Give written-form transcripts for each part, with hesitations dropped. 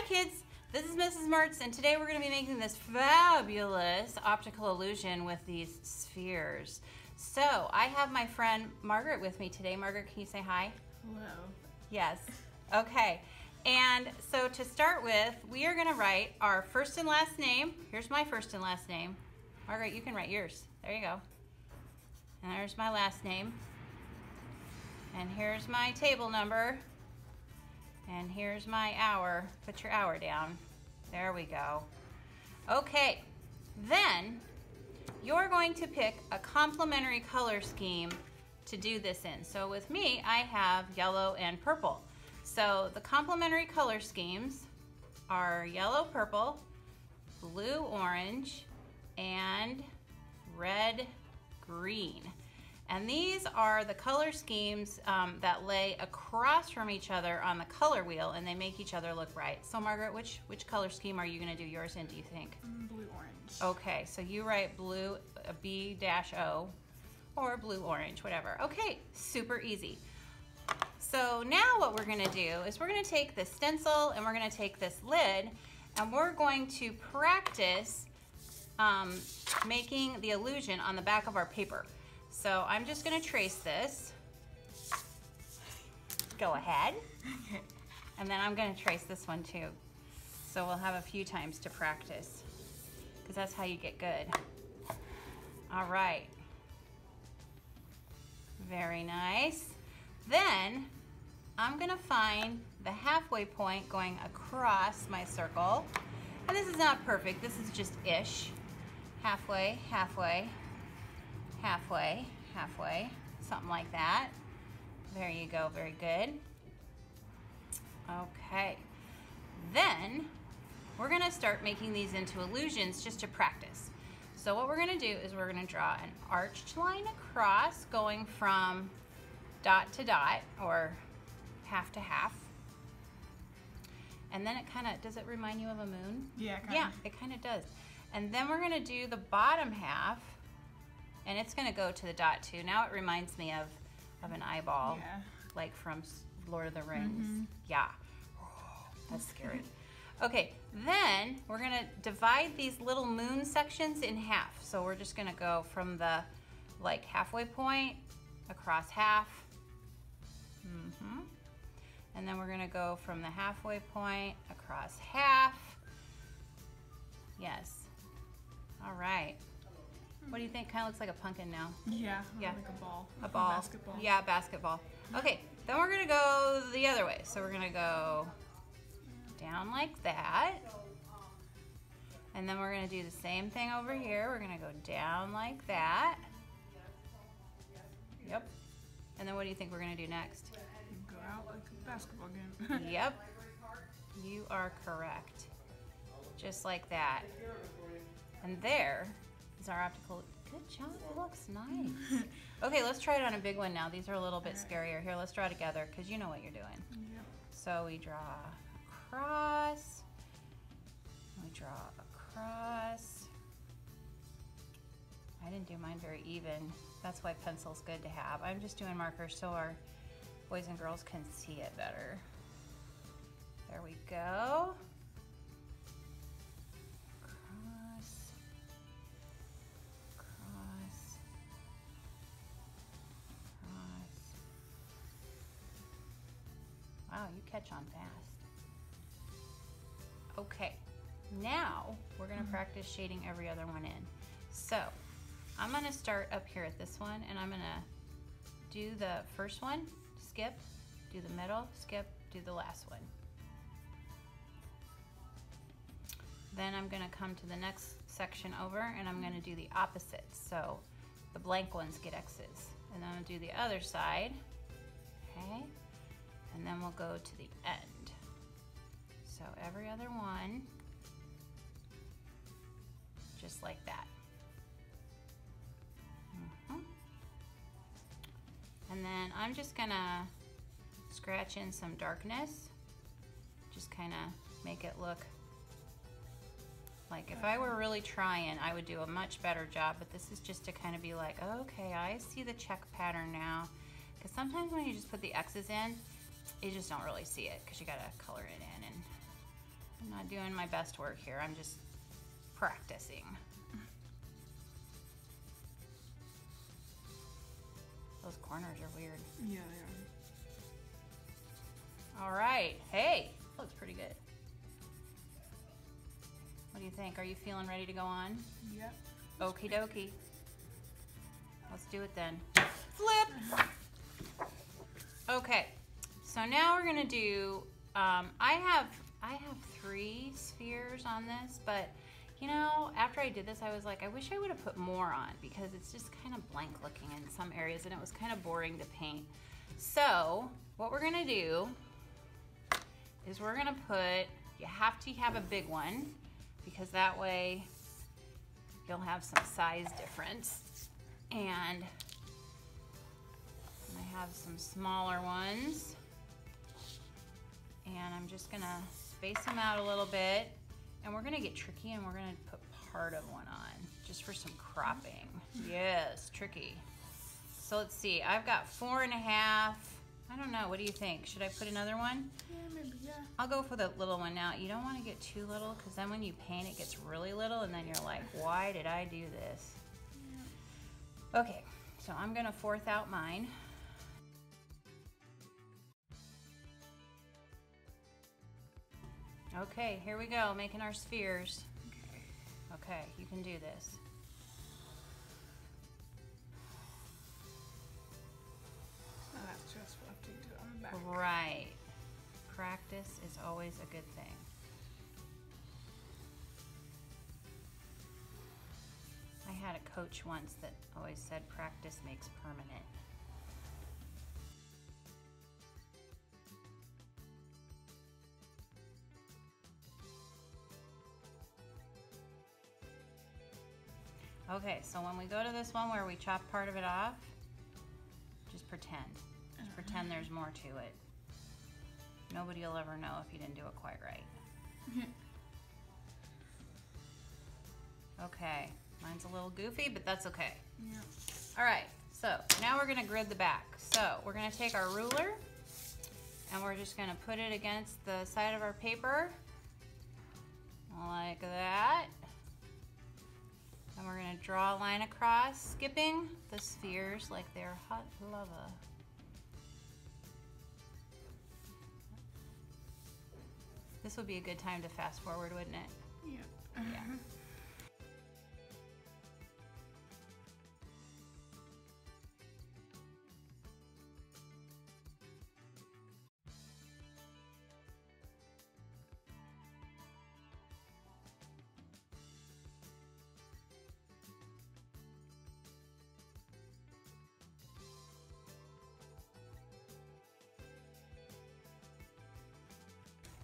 kids, this is Mrs. Mertz, and today we're going to be making this fabulous optical illusion with these spheres. So I have my friend Margaret with me today. Margaret, can you say hi? Hello. Yes. Okay. And so to start with, we are going to write our first and last name. Here's my first and last name. Margaret, you can write yours. There you go. And there's my last name. And here's my table number. And here's my hour. Put your hour down. There we go. Okay, then you're going to pick a complementary color scheme to do this in. So with me, I have yellow and purple. So the complementary color schemes are yellow, purple, blue, orange, and red, green. And these are the color schemes that lay across from each other on the color wheel, and they make each other look right. So Margaret, which color scheme are you going to do yours in, do you think? Blue orange. Okay, so you write blue, B-O, or blue orange, whatever. Okay, super easy. So now what we're going to do is we're going to take this stencil and we're going to take this lid and we're going to practice making the illusion on the back of our paper. So I'm just going to trace this. Go ahead. Okay. And then I'm going to trace this one too. So we'll have a few times to practice because that's how you get good. All right. Very nice. Then I'm going to find the halfway point going across my circle. And this is not perfect. This is just ish. Halfway, halfway, halfway, halfway, something like that. There you go, very good. Okay, then we're gonna start making these into illusions just to practice. So what we're gonna do is we're gonna draw an arched line across going from dot to dot or half to half. And then it kind of, does it remind you of a moon? Yeah, kind of. Yeah, it kind of does. And then we're gonna do the bottom half and it's gonna go to the dot too. Now it reminds me of an eyeball, Yeah. like from Lord of the Rings. Mm-hmm. Yeah, that's scary. Okay, then we're gonna divide these little moon sections in half. So we're just gonna go from the like halfway point across half. And then we're gonna go from the halfway point across half. Yes. All right. What do you think? Kind of looks like a pumpkin now. Yeah, Yeah. like a ball. A ball. Basketball. Yeah, basketball. Okay, then we're gonna go the other way. So we're gonna go down like that. And then we're gonna do the same thing over here. We're gonna go down like that. Yep. And then what do you think we're gonna do next? Go out like a basketball game. Yep. You are correct. Just like that. And there is our optical. Good job, it looks nice. Okay, let's try it on a big one now. These are a little bit scarier. Here, let's draw together because you know what you're doing. Yep. So we draw across. We draw across. I didn't do mine very even. That's why pencil's good to have. I'm just doing markers so our boys and girls can see it better. There we go. Wow, you catch on fast. Okay, now we're gonna practice shading every other one in. So I'm gonna start up here at this one and I'm gonna do the first one, skip, do the middle, skip, do the last one. Then I'm gonna come to the next section over and I'm gonna do the opposites. So the blank ones get X's. And then I'm gonna do the other side, okay? And then we'll go to the end. So every other one, just like that. And then I'm just gonna scratch in some darkness, just kind of make it look like if I were really trying, I would do a much better job, but this is just to kind of be like, okay, I see the check pattern now. Because sometimes when you just put the X's in, you just don't really see it because you gotta color it in. And not doing my best work here. I'm just practicing. Those corners are weird. Yeah, they All right. Hey, looks pretty good. What do you think? Are you feeling ready to go on? are. Yep. Okie dokie. Let's do it then. Flip! Okay, so now we're gonna do, I have 3 spheres on this, but you know, after I did this, I was like, I wish I would have put more on because it's just kind of blank looking in some areas and it was kind of boring to paint. So what we're gonna do is we're gonna put, you have to have a big one because that way you'll have some size difference. And I have some smaller ones. And I'm just gonna space them out a little bit. And we're gonna get tricky and we're gonna put part of one on just for some cropping. Yes, tricky. So let's see, I've got 4.5. I don't know, what do you think? Should I put another one? Yeah, maybe, yeah. I'll go for the little one now. You don't wanna get too little because then when you paint it gets really little and then you're like, why did I do this? Yeah. Okay, so I'm gonna 4th out mine. Okay, here we go, making our spheres. Okay, you can do this. So that's just what to do on the back. Right. Practice is always a good thing. I had a coach once that always said practice makes permanent. Okay, so when we go to this one where we chop part of it off, just pretend. Just pretend there's more to it. Nobody will ever know if you didn't do it quite right. Okay, mine's a little goofy, but that's okay. Yeah. All right, so now we're gonna grid the back. So we're gonna take our ruler and we're just gonna put it against the side of our paper, like that. And we're gonna draw a line across, skipping the spheres like they're hot lava. This would be a good time to fast forward, wouldn't it? Yeah. Yeah.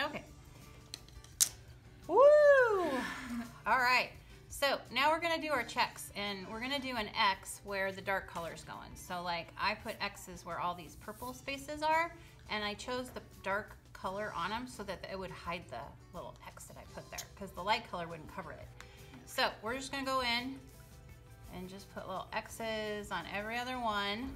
Okay. Woo! All right. So now we're gonna do our checks, and we're gonna do an X where the dark color's going. So like I put X's where all these purple spaces are, and I chose the dark color on them so that it would hide the little X that I put there, because the light color wouldn't cover it. So we're just gonna go in and just put little X's on every other one.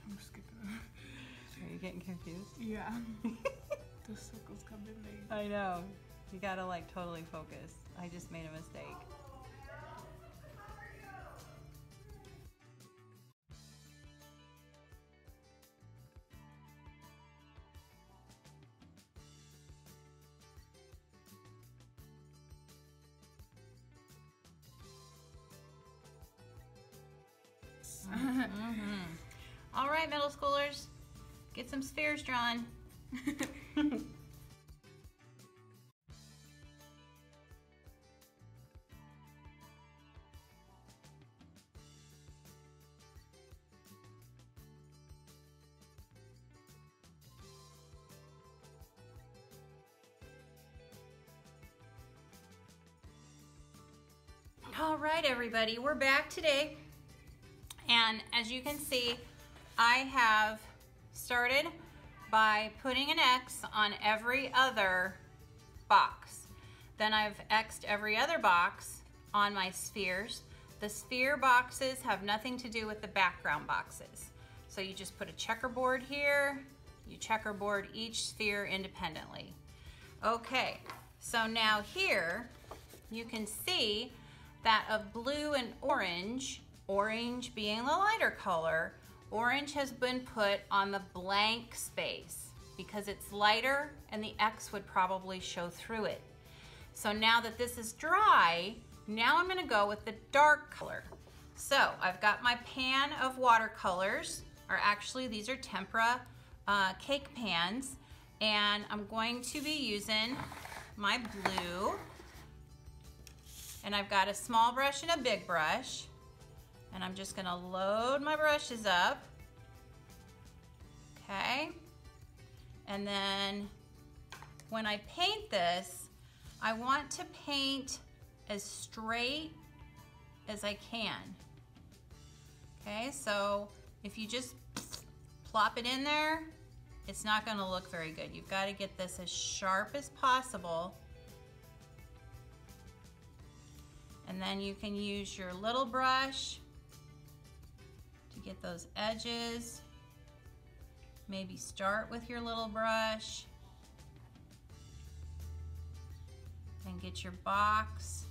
I'm skipping. Are you getting confused? Yeah. The circles come in big. I know. You gotta like totally focus. I just made a mistake. All right, middle schoolers, get some spheres drawn. All right, everybody, we're back today. And as you can see, I have started by putting an X on every other box. Then I've X'd every other box on my spheres. The sphere boxes have nothing to do with the background boxes. So you just put a checkerboard here, you checkerboard each sphere independently. Okay, so now here you can see that of blue and orange, orange being the lighter color, orange has been put on the blank space because it's lighter and the X would probably show through it. So now that this is dry, now I'm gonna go with the dark color. So I've got my pan of watercolors, or actually these are tempera cake pans, and I'm going to be using my blue, and I've got a small brush and a big brush, and I'm just gonna load my brushes up, okay? And then when I paint this, I want to paint as straight as I can. Okay, so if you just plop it in there, it's not gonna look very good. You've got to get this as sharp as possible. And then you can use your little brush to get those edges. Maybe start with your little brush and get your box.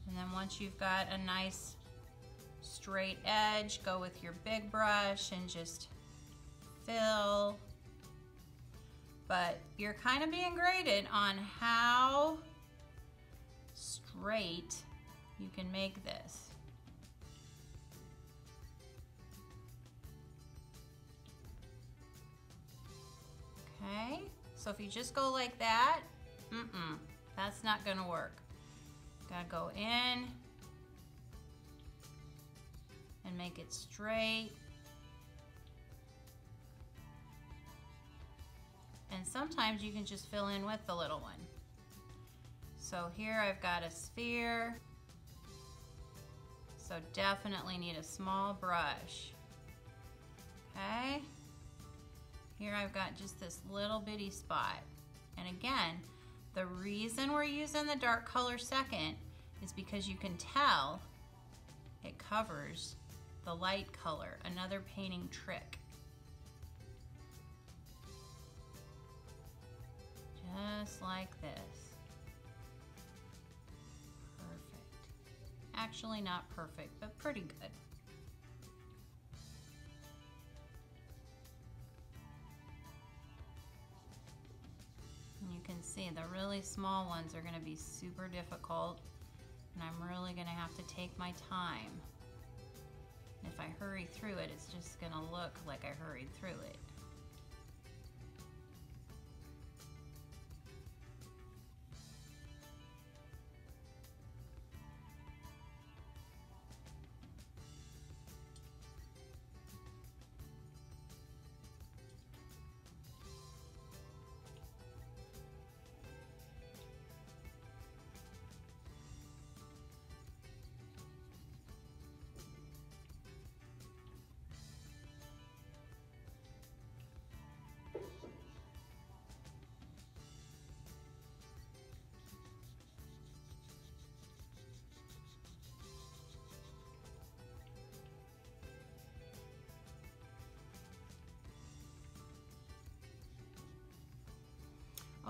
And then once you've got a nice straight edge, go with your big brush and just fill. But you're kind of being graded on how straight you can make this. Okay, so if you just go like that, that's not gonna work. Gotta go in and make it straight. And sometimes you can just fill in with the little one. So here I've got a sphere. So definitely need a small brush. Okay. Here I've got just this little bitty spot. And again, the reason we're using the dark color second is because you can tell it covers the light color, another painting trick. Just like this. Perfect. Actually not perfect, but pretty good. And you can see the really small ones are going to be super difficult, and I'm really going to have to take my time. If I hurry through it, it's just going to look like I hurried through it.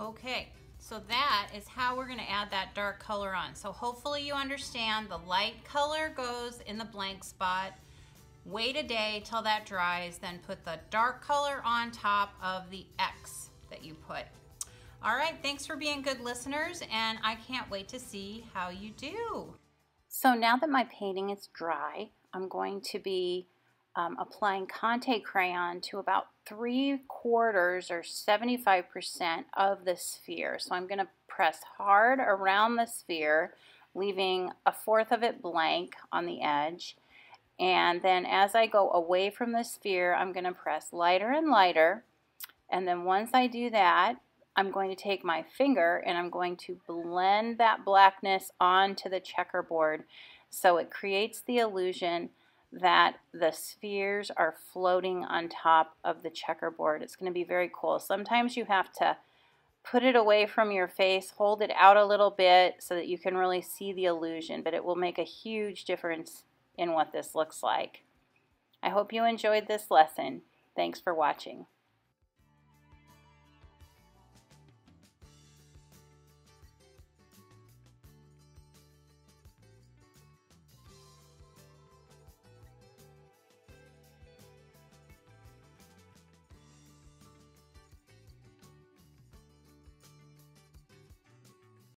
Okay, so that is how we're going to add that dark color on. So hopefully you understand the light color goes in the blank spot. Wait a day till that dries, then put the dark color on top of the X that you put. All right, thanks for being good listeners, and I can't wait to see how you do. So now that my painting is dry, I'm going to be applying Conte crayon to about 3/4 or 75% of the sphere. So I'm going to press hard around the sphere, leaving 1/4 of it blank on the edge. And then as I go away from the sphere, I'm going to press lighter and lighter. And then once I do that, I'm going to take my finger and I'm going to blend that blackness onto the checkerboard so it creates the illusion that the spheres are floating on top of the checkerboard. It's going to be very cool. Sometimes you have to put it away from your face, hold it out a little bit so that you can really see the illusion, but it will make a huge difference in what this looks like. I hope you enjoyed this lesson. Thanks for watching.